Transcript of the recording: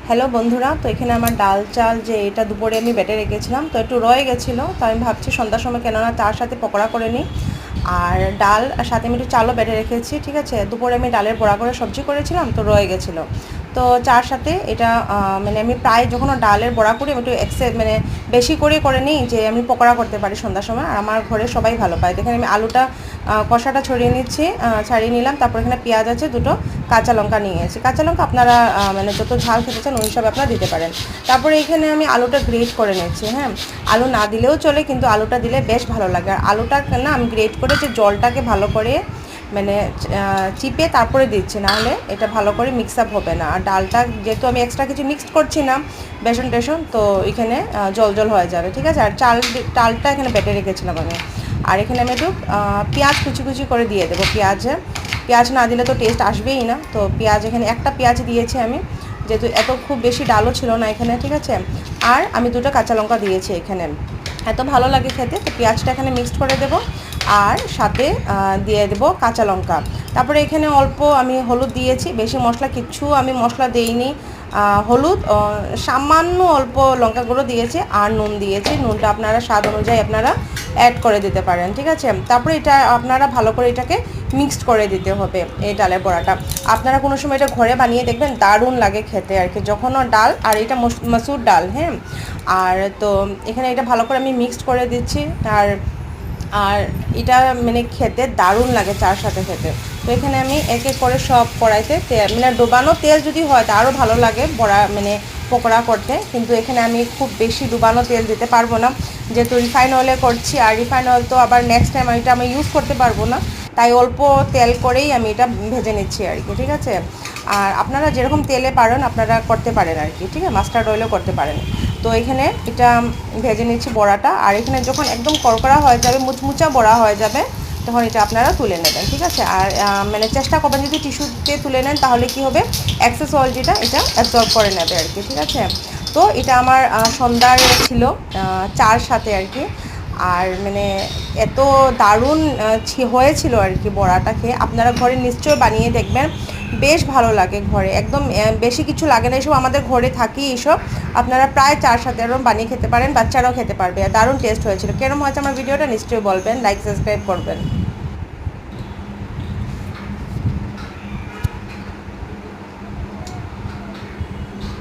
Hello বন্ধুরা, তো এখানে আমার ডাল চাল যে এটা দুপুরে আমি বেটে রেখেছিলাম, তো একটু রয়ে গেছিলো, তো আমি ভাবছি সন্ধ্যার সময় কেননা তার সাথে পকোড়া করে নিই। আর ডাল আর সাথে আমি একটু চালও বেটে রেখেছি, ঠিক আছে। দুপুরে আমি ডালের বড়া করে সবজি করেছিলাম, তো রয়ে গেছিলো। তো চার সাথে এটা মানে আমি প্রায় যখন ডালের বড়া করি আমি একটু মানে বেশি করে নিই যে আমি পকোড়া করতে পারি সন্ধ্যার সময়। আর আমার ঘরে সবাই ভালো পায়। দেখেন আমি আলুটা কষাটা ছড়িয়ে নিচ্ছি, ছাড়িয়ে নিলাম। তারপর এখানে পেঁয়াজ আছে, দুটো কাঁচা লঙ্কা নিয়েছি। কাঁচা লঙ্কা আপনারা মানে যত ঝাল খেতে চান ওই হিসাবে আপনারা দিতে পারেন। তারপরে এইখানে আমি আলুটা গ্রেট করে নিচ্ছি। হ্যাঁ, আলু না দিলেও চলে, কিন্তু আলুটা দিলে বেশ ভালো লাগে। আর আলুটা না আমি গ্রেট করে যে জলটাকে ভালো করে মানে চিপে তারপরে দিচ্ছি, নাহলে এটা ভালো করে মিক্স আপ হবে না। আর ডালটা যেহেতু আমি এক্সট্রা কিছু মিক্সড করছি না, বেসন টেসন, তো এখানে জল জল হয়ে যাবে, ঠিক আছে। আর চালটা এখানে বেটে রেখেছিলাম আমি। আর এখানে আমি একটু পেঁয়াজ কুচি কুচি করে দিয়ে দেবো। পেঁয়াজ না দিলে তো টেস্ট আসবেই না। তো পেঁয়াজ এখানে একটা পেঁয়াজ দিয়েছি আমি, যেহেতু এত খুব বেশি ডালও ছিল না এখানে, ঠিক আছে। আর আমি দুটো কাঁচা লঙ্কা দিয়েছি এখানে, এত ভালো লাগে খেতে। তো পেঁয়াজটা এখানে মিক্সড করে দেবো, আর সাথে দিয়ে দেবো কাঁচা লঙ্কা। তারপরে এখানে অল্প আমি হলুদ দিয়েছি, বেশি মশলা কিচ্ছু আমি মশলা দেইনি। হলুদ সামান্য অল্প লঙ্কা গুঁড়ো দিয়েছি, আর নুন দিয়েছি। নুনটা আপনারা স্বাদ অনুযায়ী আপনারা অ্যাড করে দিতে পারেন, ঠিক আছে। তারপরে এটা আপনারা ভালো করে এটাকে মিক্সড করে দিতে হবে এই ডালের বড়াটা। আপনারা কোনো সময় এটা ঘরে বানিয়ে দেখবেন, দারুণ লাগে খেতে আর কি। যখনও ডাল, আর এটা মসুর ডাল, হ্যাঁ। আর তো এখানে এটা ভালো করে আমি মিক্সড করে দিচ্ছি। আর আর এটা মানে খেতে দারুণ লাগে চার সাথে খেতে। তো এখানে আমি এক এক করে সব কড়াইতে তেল, মানে ডোবানো তেল যদি হয় তা আরও ভালো লাগে বড়া মানে পকোড়া করতে। কিন্তু এখানে আমি খুব বেশি ডুবানো তেল দিতে পারবো না, যেহেতু রিফাইন অয়েলে করছি। আর রিফাইন অয়েল তো আবার নেক্সট টাইম এটা আমি ইউজ করতে পারবো না, তাই অল্প তেল করেই আমি এটা ভেজে নিচ্ছি আর কি, ঠিক আছে। আর আপনারা যেরকম তেলে পারেন আপনারা করতে পারেন আর কি, ঠিক আছে। মাস্টার্ড অয়েলও করতে পারেন। তো এখানে এটা ভেজে নিচ্ছি বড়াটা। আর এখানে যখন একদম কড়কড়া হয়ে যাবে, মুচমুচা বড়া হয়ে যাবে, তখন এটা আপনারা তুলে নেবেন, ঠিক আছে। আর মানে চেষ্টা করবেন যদি টিস্যুতে তুলে নেন, তাহলে কি হবে, এক্সেস অয়েল যেটা এটা অ্যাবজর্ব করে নেবে আর কি, ঠিক আছে। তো এটা আমার সন্ধ্যার ছিল চার সাথে আর কি। আর মানে এত দারুণ হয়েছিল আর কি বড়াটা খেয়ে। আপনারা ঘরে নিশ্চয়ই বানিয়ে দেখবেন, বেশ ভালো লাগে। ঘরে একদম বেশি কিছু লাগে না, এসব আমাদের ঘরে থাকি এইসব। আপনারা প্রায় চার সাথে এরকম বানিয়ে খেতে পারেন, বাচ্চারাও খেতে পারবে। আর দারুণ টেস্ট হয়েছিল। কেরম হয়েছে আমার ভিডিওটা নিশ্চয়ই বলবেন, লাইক সাবস্ক্রাইব করবেন।